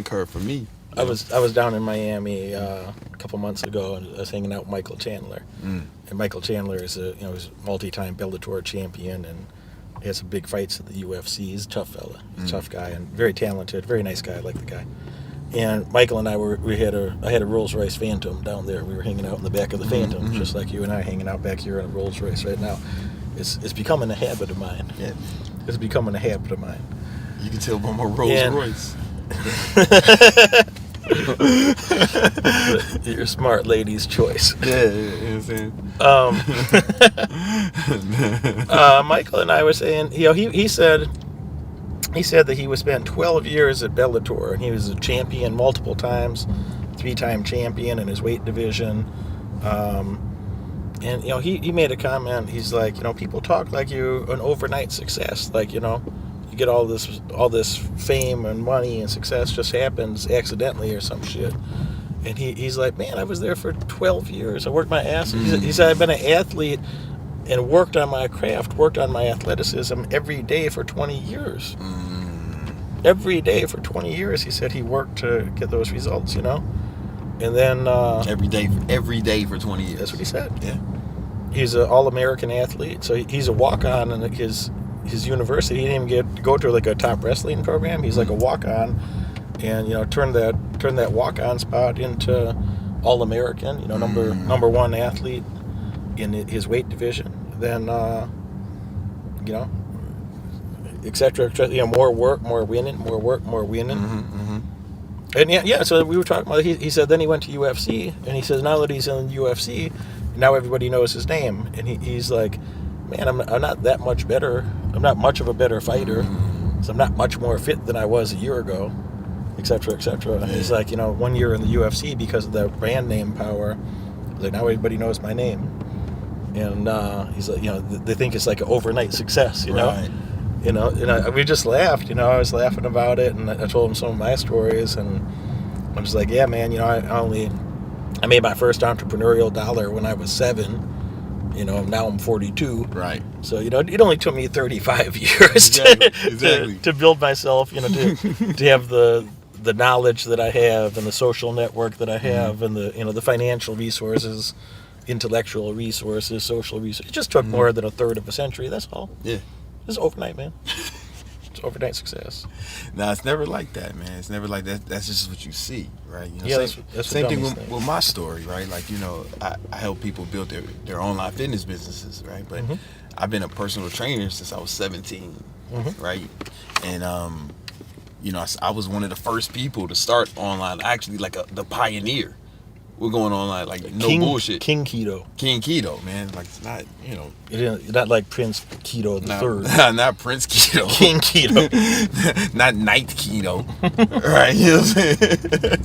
curve for me. I was down in Miami a couple months ago, and I was hanging out with Michael Chandler. And Michael Chandler is he's a multi-time Bellator champion, and he has some big fights at the UFC. He's a tough fella, he's a tough guy, and very talented, very nice guy. I like the guy. And Michael and I I had a Rolls Royce Phantom down there. We were hanging out in the back of the Phantom, just like you and I hanging out back here in a Rolls Royce right now. It's becoming a habit of mine. Yeah. It's becoming a habit of mine. You can tell by my Rolls Royce. You're a smart lady's choice. Yeah, you know what I'm saying? Michael and I were saying, he said that he was spent 12 years at Bellator, and he was a champion multiple times, 3-time champion in his weight division. And he made a comment. He's like, people talk like you're an overnight success, like you get all this fame and money and success just happens accidentally or some shit. And he's like, man, I was there for 12 years. I worked my ass. He said, I've been an athlete and worked on my craft, worked on my athleticism every day for 20 years. Every day for 20 years, he said he worked to get those results, And then every day for 20 years. That's what he said. Yeah. He's an all-American athlete, so he's a walk-on in his university. He didn't even get to go to like a top wrestling program. He's like a walk-on, and turned that walk-on spot into all-American. Number one athlete in his weight division. Then et cetera, more work, more winning, more work, more winning. And so we were talking about, he said then he went to UFC, and he says now that he's in UFC, now everybody knows his name, and he's like, man, I'm not that much better, I'm not much of a better fighter, so I'm not much more fit than I was a year ago, et cetera, et cetera. And he's like, 1 year in the UFC, because of the brand name power, like now everybody knows my name. And he's like, they think it's like an overnight success, Right. We just laughed, I was laughing about it, and I told him some of my stories, and I was like, yeah, man, I made my first entrepreneurial dollar when I was 7, now I'm 42. Right. So, it only took me 35 years to build myself, to have the knowledge that I have, and the social network that I have, and the financial resources, intellectual resources, social resources. It just took more than a third of a century, that's all. Yeah. It's overnight, man. It's overnight success. No, it's never like that, man. It's never like that. That's just what you see, right? That's same thing with my story, right? Like, I help people build their online fitness businesses, right? But I've been a personal trainer since I was 17, right? And, I was one of the first people to start online, actually like the pioneer. We're going online like no bullshit. King Keto. King Keto, man. Like, it's not, Not like Prince Keto the Third. Not Prince Keto. King Keto. Not Night Keto. Right? You know what I'm saying?